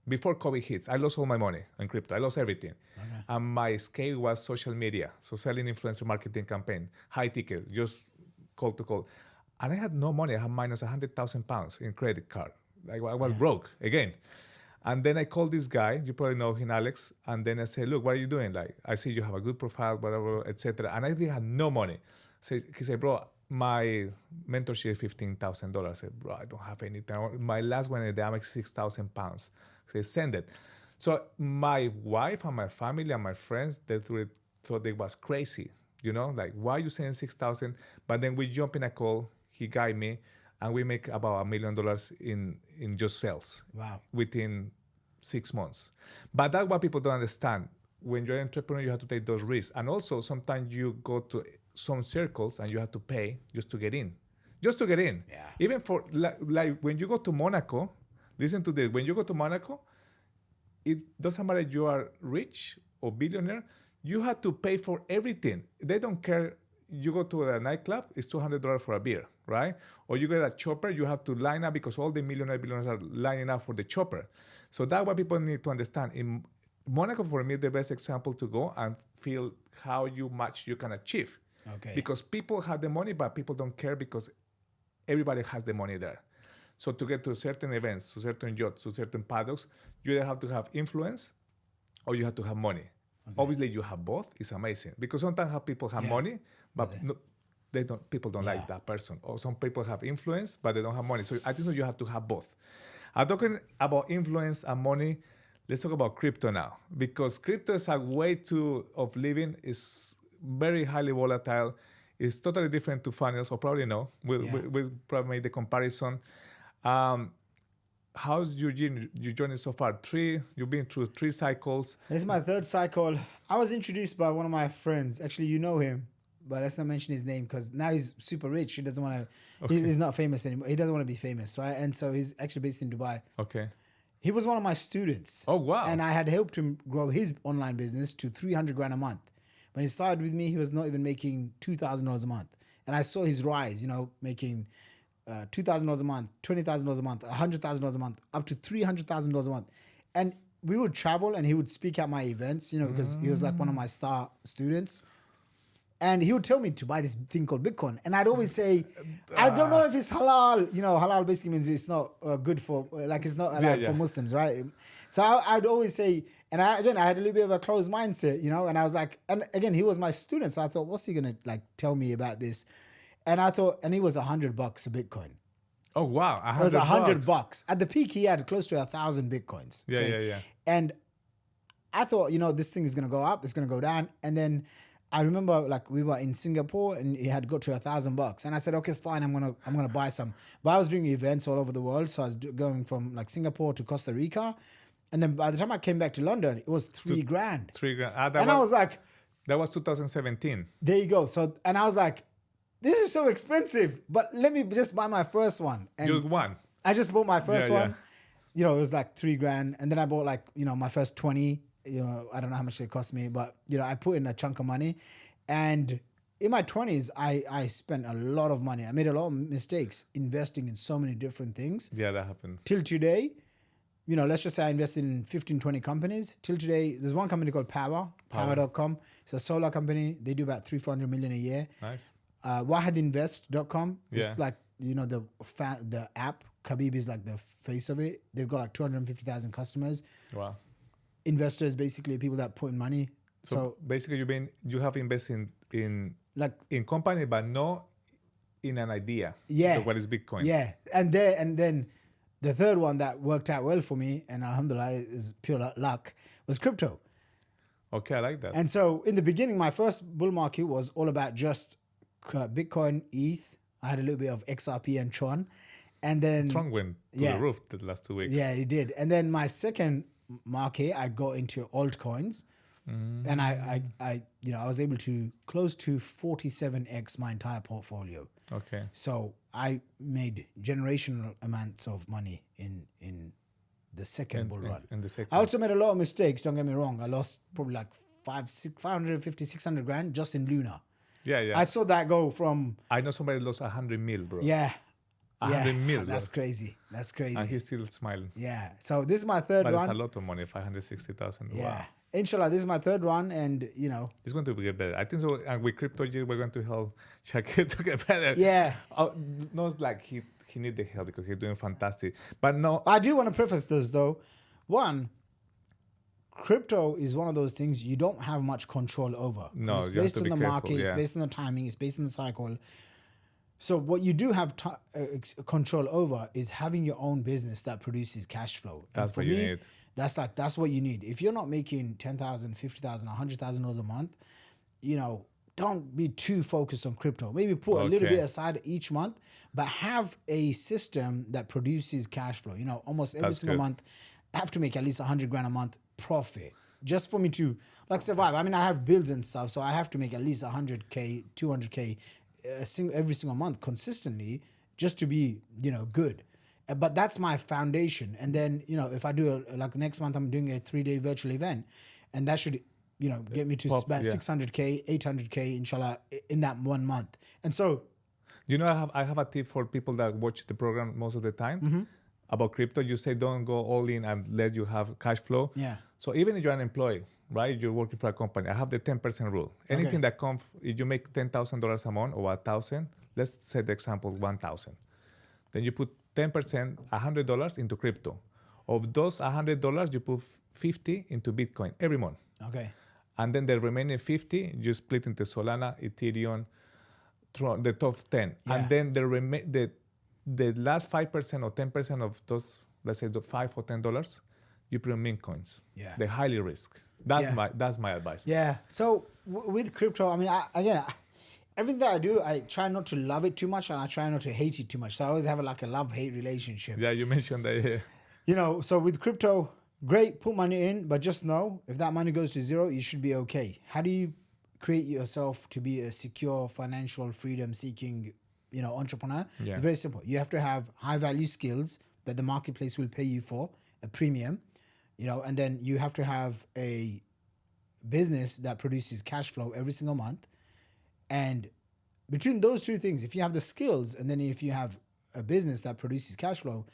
Before COVID hits, I lost all my money in crypto. I lost everything. Okay. And my scale was social media. So selling influencer marketing campaign, high ticket, just call to call. And I had no money. I had minus 100,000 pounds in credit card. I was broke again. And then I called this guy, you probably know him, Alex. And then I said, look, what are you doing? Like, I see you have a good profile, whatever, etc. And I didn't have no money. So he said, bro, my mentorship is $15,000. I said, bro, I don't have anything. My last one, I make 6,000 pounds. So send it. So my wife and my family and my friends, they thought it was crazy. You know, like, why are you saying 6,000? But then we jump in a call, he guide me, and we make about $1 million in just sales. Wow. Within 6 months. But that's what people don't understand. When you're an entrepreneur, you have to take those risks. And also, sometimes you go to some circles and you have to pay just to get in. Just to get in. Yeah. Even for, like when you go to Monaco, listen to this. When you go to Monaco, it doesn't matter if you are rich or billionaire, you have to pay for everything. They don't care. You go to a nightclub, it's $200 for a beer, right? Or you get a chopper, you have to line up because all the billionaires are lining up for the chopper. So that's what people need to understand. In Monaco, for me, the best example to go and feel how much you can achieve. Okay. Because people have the money, but people don't care because everybody has the money there. So to get to certain events, to certain yachts, to certain paddocks, you either have to have influence or you have to have money. Okay. Obviously, you have both. It's amazing because sometimes people have money, but people don't like that person. Or some people have influence, but they don't have money. So I think you have to have both. I'm talking about influence and money. Let's talk about crypto now because crypto is a way of living. It's very highly volatile. It's totally different to finance, or probably no. We'll probably make the comparison. How's your journey so far? You've been through 3 cycles. This is my 3rd cycle. I was introduced by one of my friends. Actually, you know him. but let's not mention his name because now he's super rich. He doesn't want to. He's not famous anymore. He doesn't want to be famous, right? And so he's actually based in Dubai. Okay. He was one of my students. Oh, wow. And I had helped him grow his online business to 300 grand a month. When he started with me, he was not even making $2,000 a month. And I saw his rise, making $2,000 a month, $20,000 a month, $100,000 a month, up to $300,000 a month. And we would travel and he would speak at my events, because he was like one of my star students. And he would tell me to buy this thing called Bitcoin. And I'd always say, I don't know if it's halal. Halal basically means it's not good for, it's not allowed for Muslims, right? So I'd always say, and I had a little bit of a closed mindset, and I was like, and again, he was my student. So I thought, what's he going to tell me about this? And I thought, and he was $100 a Bitcoin. Oh, wow. It was $100. At the peak, he had close to 1,000 Bitcoins. Yeah. And I thought, this thing is going to go up, it's going to go down. And then I remember we were in Singapore and it had got to $1,000. And I said, okay, fine, I'm gonna buy some. But I was doing events all over the world. So I was going from Singapore to Costa Rica. And then by the time I came back to London, it was $3 grand. $3 grand. I was like, that was 2017. There you go. So, and I was like, this is so expensive, but let me just buy my first one. And Just one. I just bought my first one. Yeah. It was like $3 grand. And then I bought my first 20. I don't know how much they cost me, but I put in a chunk of money. And in my 20s, I spent a lot of money. I made a lot of mistakes investing in so many different things. Yeah, that happened. Till today, let's just say I invested in 15, 20 companies. Till today, there's one company called Power.com. It's a solar company. They do about 300-400 million a year. Nice. Wahadinvest.com. Yeah. It's the app. Khabib is like the face of it. They've got 250,000 customers. Wow. Investors, basically people that put in money. So basically, you have invested in company, but not in an idea. Yeah. So what is Bitcoin? Yeah, and then the third one that worked out well for me, and alhamdulillah is pure luck, was crypto. Okay, I like that. And so in the beginning, my first bull market was all about just Bitcoin, ETH. I had a little bit of XRP and Tron, and then Tron went to the roof the last 2 weeks. Yeah, it did. And then my second market, I got into altcoins. And I was able to close to 47x my entire portfolio. Okay. So I made generational amounts of money in the second bull run. In the second. I also made a lot of mistakes. Don't get me wrong. I lost probably 550, 600 grand just in Luna. Yeah. I saw that go from. I know somebody lost 100 mil, bro. Yeah. 100 mil. That's crazy. And he's still smiling. Yeah. So this is my third But run. it's a lot of money, 560,000. Yeah. Wow. Inshallah, this is my third run, and it's going to get better. I think so. And with Crypto Ogs, we're going to help Shaqir to get better. Yeah. Not like he need the help because he's doing fantastic. But no, I do want to preface this though. One, crypto is one of those things you don't have much control over. No, it's you have based to on be the careful, market. It's yeah. based on the timing. It's based on the cycle. So what you do have control over is having your own business that produces cash flow. That's what you need. That's what you need. If you're not making $10,000, $50,000, $100,000 a month, don't be too focused on crypto. Maybe put a little bit aside each month, but have a system that produces cash flow. Almost every single month, I have to make at least 100 grand a month profit just for me to survive. I mean, I have bills and stuff, so I have to make at least 100K, 200K every single month consistently just to be, good. But that's my foundation. And then, if I do next month, I'm doing a 3-day virtual event, and that should, get me to about 600K, 800K, inshallah, in that 1 month. And so, I have a tip for people that watch the program most of the time about crypto. You say don't go all in and let you have cash flow. Yeah. So even if you're an employee, right, you're working for a company, I have the 10% rule. Anything that comes, if you make $10,000 a month or 1,000, let's say the example 1,000. Then you put 10%, $100 into crypto. Of those $100, you put 50 into Bitcoin every month. Okay. And then the remaining 50, you split into Solana, Ethereum, Tron, the top 10. Yeah. And then the last 5% or 10% of those, let's say the $5 or $10, you put in mint coins. Yeah. They highly risk. That's my advice. Yeah. So with crypto, I mean, everything that I do, I try not to love it too much, and I try not to hate it too much. So I always have a love-hate relationship. Yeah, you mentioned that. Yeah. So with crypto, great, put money in, but just know if that money goes to zero, you should be okay. How do you create yourself to be a secure financial freedom seeking, entrepreneur, Yeah. it's very simple. You have to have high value skills that the marketplace will pay you for, a premium, and then you have to have a business that produces cash flow every single month. And between those two things, if you have the skills and then if you have a business that produces cash flow,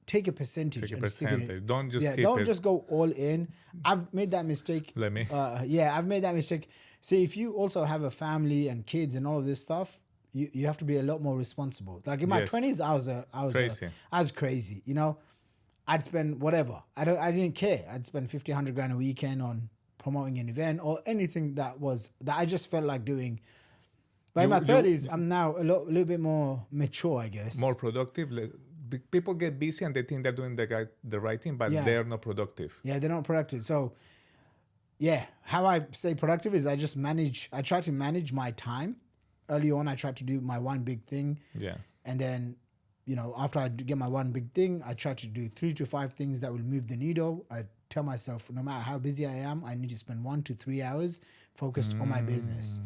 take a percentage. Take a and stick it in. percentage. Don't just keep don't it. just go all in. I've made that mistake. Let me. I've made that mistake. See, if you also have a family and kids and all of this stuff, you have to be a lot more responsible. Like in my Yes. 20s, I was crazy. I'd spend whatever. I didn't care. I'd spend 50, 100 grand a weekend on promoting an event or anything that I just felt like doing. But in my 30s, I'm now a little bit more mature, I guess. More productive. People get busy and they think they're doing the right thing, but Yeah. they're not productive. Yeah, they're not productive. So, how I stay productive is I try to manage my time. Early on, I tried to do my one big thing. Yeah. And then, after I get my one big thing, I try to do 3 to 5 things that will move the needle. I tell myself, no matter how busy I am, I need to spend 1 to 3 hours focused on my business.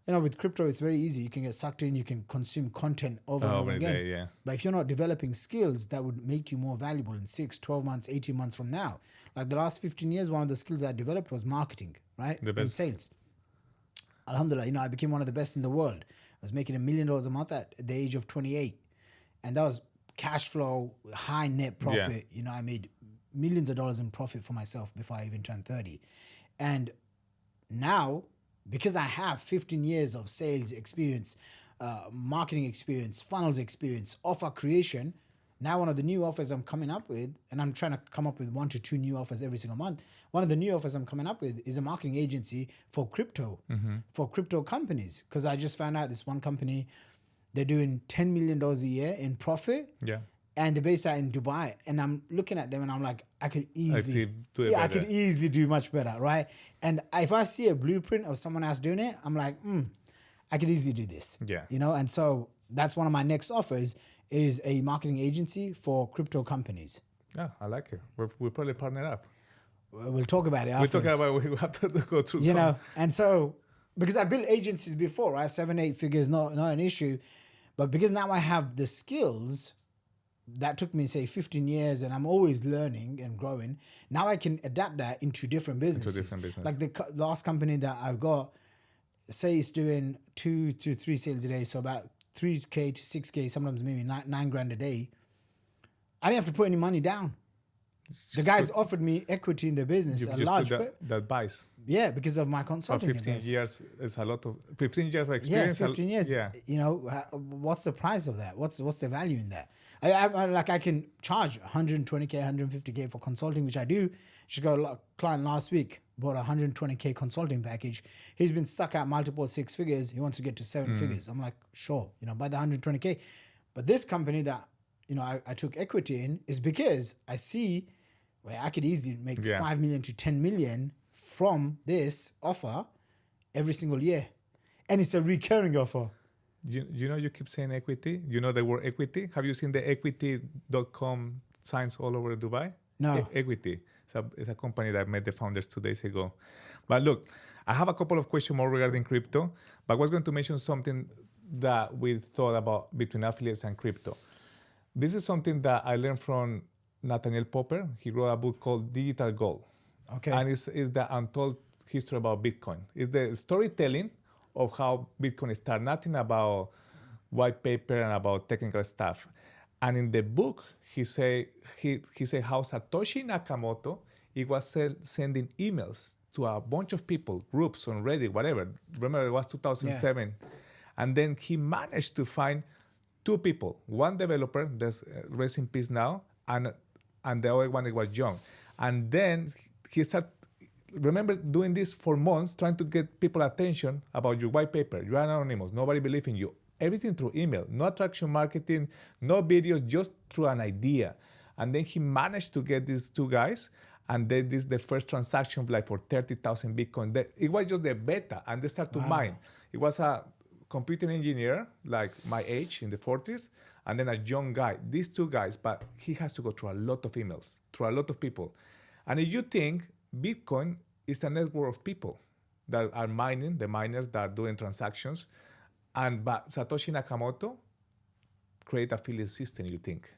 With crypto, it's very easy. You can get sucked in. You can consume content over and over again. Day, yeah. But if you're not developing skills that would make you more valuable in 6, 12 months, 18 months from now, like the last 15 years, one of the skills I developed was marketing, right? And sales. Alhamdulillah, I became one of the best in the world. I was making $1 million a month at the age of 28. And that was cash flow, high net profit. I made millions of dollars in profit for myself before I even turned 30. And now, because I have 15 years of sales experience, marketing experience, funnels experience, offer creation, now one of the new offers I'm coming up with, and I'm trying to come up with 1 to 2 new offers every single month. One of the new offers I'm coming up with is a marketing agency for crypto, for crypto companies. Because I just found out this one company, they're doing $10 million a year in profit. Yeah. And they're based out in Dubai. And I'm looking at them and I'm like, I could easily do it I better. could easily do much better, right? And if I see a blueprint of someone else doing it, I'm like, I could easily do this. Yeah. And so that's one of my next offers is a marketing agency for crypto companies. Yeah, I like it. We'll probably partner up. We'll talk about it We're afterwards. talking about we have to go through And so because I built agencies before, right? 7, 8 figures, not an issue. But because now I have the skills that took me, say, 15 years and I'm always learning and growing. Now I can adapt that into different businesses. Like the last company that I've got, say it's doing 2 to 3 sales a day. So about 3K to 6K, sometimes maybe 9 grand a day. I didn't have to put any money down. The guys offered me equity in the business, a large that buys. Yeah, because of my consulting. 15 years is a lot of 15 years of experience. Yeah, 15 years. Yeah. What's the price of that? What's the value in that? I can charge 120K, 150K for consulting, which I do. Just got a client last week, bought a 120K consulting package. He's been stuck at multiple 6 figures. He wants to get to 7 figures. I'm like, sure, buy the 120K. But this company that, I took equity in is because I see where I could easily make 5 million to 10 million from this offer every single year. And it's a recurring offer. You keep saying equity. You know the word equity. Have you seen the equity.com signs all over Dubai? No. Equity. It's a company that met the founders 2 days ago. But look, I have a couple of questions more regarding crypto, but I was going to mention something that we thought about between affiliates and crypto. This is something that I learned from Nathaniel Popper. He wrote a book called Digital Gold. Okay. And it's the untold history about Bitcoin. It's the storytelling of how Bitcoin started, nothing about white paper and about technical stuff. And in the book, he say how Satoshi Nakamoto, he was sending emails to a bunch of people, groups on Reddit, whatever. Remember, it was 2007. Yeah. And then he managed to find 2 people, one developer, that's rest in peace now, and the other one, it was young. And then he started, remember doing this for months, trying to get people attention about your white paper. You are anonymous. Nobody believes in you. Everything through email. No attraction marketing, no videos, just through an idea. And then he managed to get these 2 guys. And then this the first transaction like for 30,000 Bitcoin. It was just the beta. And they started to mine. It was a computer engineer, like my age, in the 40s. And then a young guy. These 2 guys. But he has to go through a lot of emails, through a lot of people. And if you think Bitcoin is a network of people, that are mining, the miners that are doing transactions, but Satoshi Nakamoto create affiliate system, you think,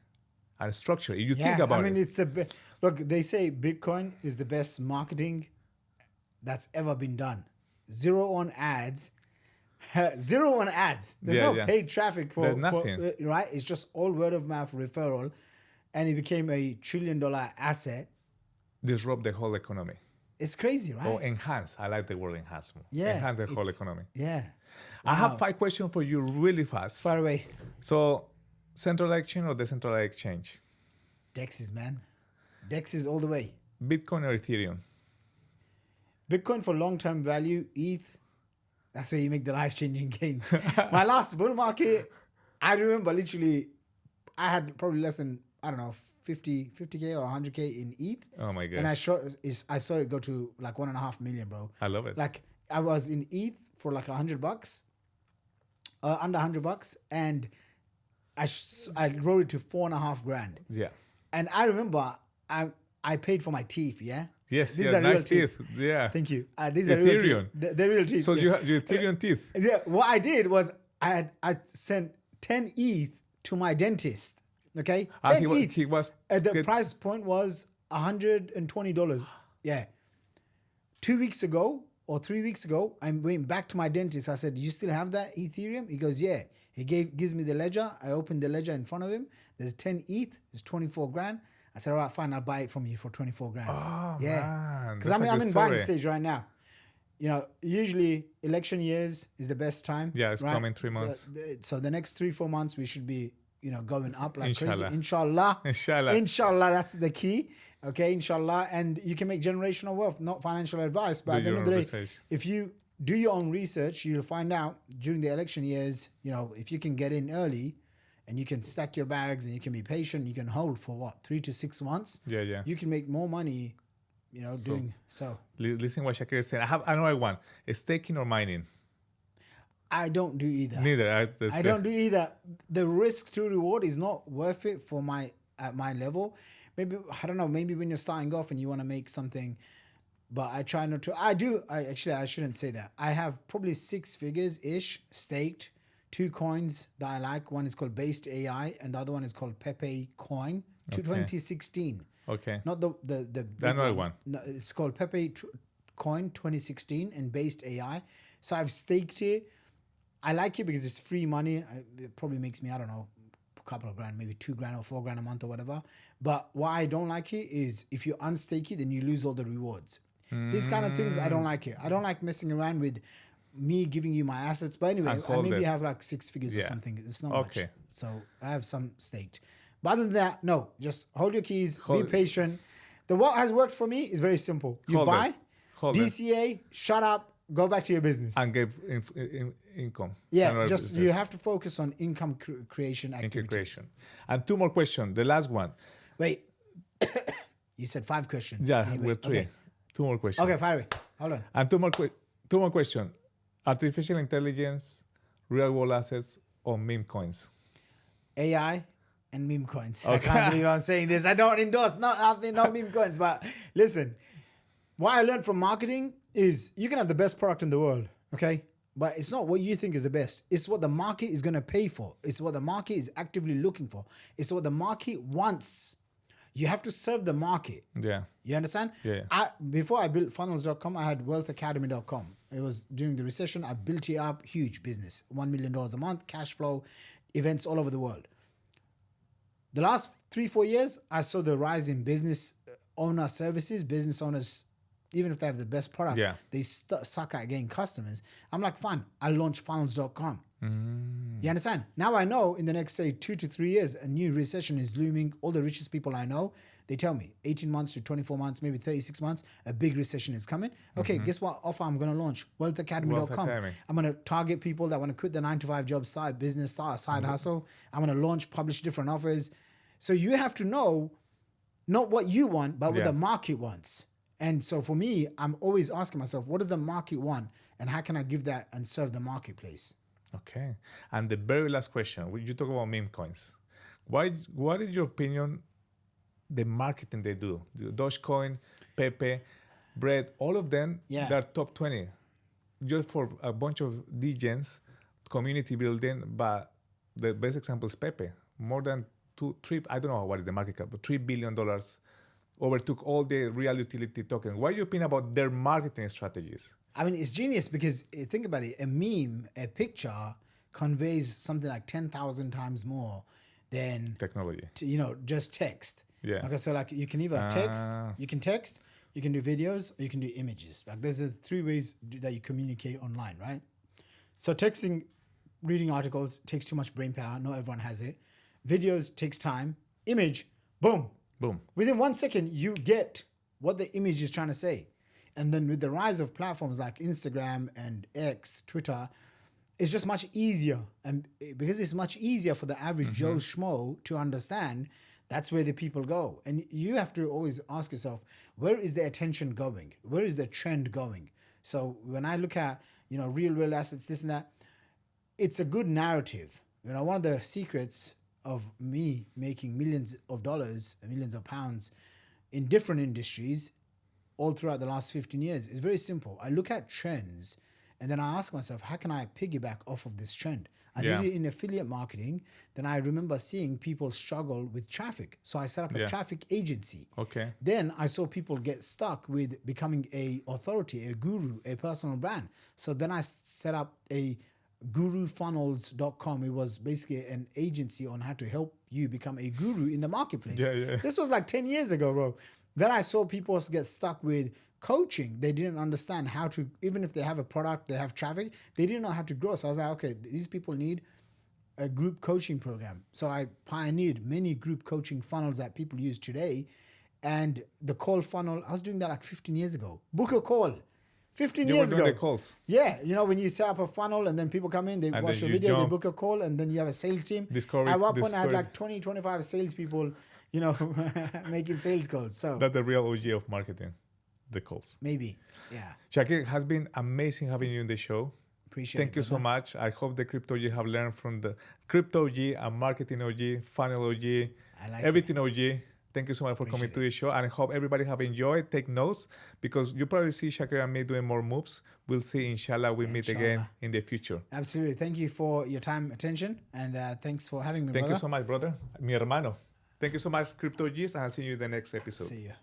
and structure. If you think about I mean, it, it's look. They say Bitcoin is the best marketing that's ever been done. Zero on ads. Zero on ads. There's Yeah, no yeah. paid traffic There's nothing. right? It's just all word of mouth referral, and it became a $1 trillion asset. disrupt the whole economy. It's crazy, right? Or enhance. I like the word enhance more. Yeah, Enhance the whole it's- economy. Yeah. I have Wow. 5 questions for you really fast. Far away. So, centralized exchange or decentralized exchange? Dexes, man. Dexes all the way. Bitcoin or Ethereum? Bitcoin for long-term value, ETH. That's where you make the life-changing gains. My last bull market, I remember literally, I had probably less than, I don't know, 50K or 100K in ETH. Oh my God. And I saw it go to like 1.5 million, bro. I love it. Like I was in ETH for like $100, under $100, and I wrote it to 4.5 grand. Yeah. And I remember I paid for my teeth, yeah? Yes, These yes, are real nice teeth. Yeah. Thank you. These are real Ethereum. teeth. They're real teeth. So yeah. you have your Ethereum teeth. Yeah, what I did was I sent 10 ETH to my dentist. Okay? 10 ETH. He was The price point was $120. Yeah. 2 weeks ago or 3 weeks ago, I went back to my dentist. I said, "You still have that Ethereum?" He goes, "Yeah." He gives me the ledger. I opened the ledger in front of him. There's 10 ETH. There's 24 grand. I said, "All right, fine. I'll buy it from you for 24 grand." Oh, yeah. man. Because That's a I'm good in buying story. stage right now. You know, usually election years is the best time. Yeah, it's right? coming 3 months. So the next 3-4 months we should be, going up like Inshallah. crazy. Inshallah. Inshallah. Inshallah, that's the key. Okay, inshallah. And you can make generational wealth, not financial advice. But at the Do end of your the own day, research. if you do your own research, you'll find out during the election years, if you can get in early and you can stack your bags and you can be patient, you can hold for what, 3 to 6 months. Yeah, yeah. You can make more money, doing so. Listen what Shaqir is saying. I have another one. Staking or mining? I don't do either. Neither. I don't do either. The risk to reward is not worth it for at my level. Maybe, I don't know, maybe when you're starting off and you want to make something, but I try not to. I shouldn't say that. I have probably 6 figures-ish staked, 2 coins that I like. One is called Based AI and the other one is called Pepe Coin, 2016. Okay. Not the big another one. No, it's called Pepe Coin 2016 and Based AI. So I've staked it. I like it because it's free money. It probably makes me, I don't know, a couple of grand, maybe 2 grand or 4 grand a month or whatever. But why I don't like it is if you unstake it, then you lose all the rewards. These kind of things, I don't like it. I don't like messing around with me giving you my assets. But anyway, I hold maybe it. have like 6 figures or Yeah. something. It's not Okay. much. So I have some staked. But other than that, no. Just hold your keys, Hold be it. patient. What has worked for me is very simple. You Hold it. buy, Hold it. DCA, shut up, go back to your business. And get income. Yeah, Another just business. you have to focus on income creation activities. Integration. And 2 more questions. The last one. Wait, you said 5 questions. Yeah, Anyway, we're 3. Okay, 2 more questions. okay, fire away. Hold on. And 2 more questions. Artificial intelligence, real world assets, or meme coins? AI and meme coins. I can't believe I'm saying this. I don't endorse no meme coins. But listen, what I learned from marketing is you can have the best product in the world, okay? But it's not what you think is the best. It's what the market is going to pay for. It's what the market is actively looking for. It's what the market wants. You have to serve the market. Yeah. You understand? Yeah. Before I built funnels.com, I had wealthacademy.com. It was during the recession. I built it up, huge business, $1 million a month, cash flow, events all over the world. The last 3-4 years, I saw the rise in business owner services. Business owners, even if they have the best product, Yeah. they suck at getting customers. I'm like, fine, I'll launch funnels.com. You understand? Now I know in the next, say, 2 to 3 years, a new recession is looming. All the richest people I know, they tell me 18 months to 24 months, maybe 36 months, a big recession is coming. Okay, guess what offer I'm going to launch? Wealthacademy.com. Wealth Academy. I'm going to target people that want to quit the 9-to-5 job, start a business, start a side hustle. I'm going to launch, publish different offers. So you have to know not what you want, but what Yeah. the market wants. And so for me, I'm always asking myself, what does the market want? And how can I give that and serve the marketplace? Okay. And the very last question, you talk about meme coins. What is your opinion, the marketing they do? Dogecoin, Pepe, Bread, all of them, Yeah. they're top 20. just for a bunch of degens, community building, but the best example is Pepe. More than I don't know what is the market cap, but $3 billion overtook all the real utility tokens. What do you think about their marketing strategies? I mean, it's genius because think about it. A meme, a picture conveys something like 10,000 times more than Technology. Just text. Yeah. Okay, so like you can either text, you can do videos, or you can do images. Like there's the three ways that you communicate online, right? So texting, reading articles takes too much brain power. Not everyone has it. Videos takes time. Image, boom. Boom. Within 1 second, you get what the image is trying to say. And then with the rise of platforms like Instagram and X, Twitter, it's just much easier. And because it's much easier for the average Joe Schmo to understand, that's where the people go. And you have to always ask yourself, where is the attention going? Where is the trend going? So when I look at, real assets, this and that, it's a good narrative. One of the secrets of me making millions of dollars, millions of pounds in different industries all throughout the last 15 years is very simple. I look at trends and then I ask myself, how can I piggyback off of this trend? I did it in affiliate marketing. Then I remember seeing people struggle with traffic. So I set up a traffic agency. Okay. Then I saw people get stuck with becoming a authority, a guru, a personal brand. So then I set up a gurufunnels.com. It was basically an agency on how to help you become a guru in the marketplace. Yeah. This was like 10 years ago, bro. Then I saw people get stuck with coaching. They didn't understand how to, even if they have a product, they have traffic, they didn't know how to grow. So I was like, okay, these people need a group coaching program. So I pioneered many group coaching funnels that people use today. And the call funnel, I was doing that like 15 years ago. Book a call. 15 You years were doing ago. the calls. Yeah, when you set up a funnel and then people come in, they And watch then a you video, they jump. book a call, and then you have a sales team. Discovery- At one point, I had discovery. like 20, 25 salespeople, making sales calls. So That's the real OG of marketing, the calls. maybe, yeah. Shaqir, it has been amazing having you in the show. Appreciate Thank it. you so brother. much. I hope the Crypto OG have learned from the Crypto OG and Marketing OG, Funnel OG, I like everything OG. Thank you so much for coming Appreciate to the show. And I hope everybody have enjoyed. Take notes because you probably see Shaqir and me doing more moves. We'll see, inshallah, we meet again Inshallah. in the future. Absolutely. Thank you for your time, attention, and thanks for having me, Thank brother. you so much, brother. Mi hermano. Thank you so much, Crypto OGs, and I'll see you in the next episode. See you.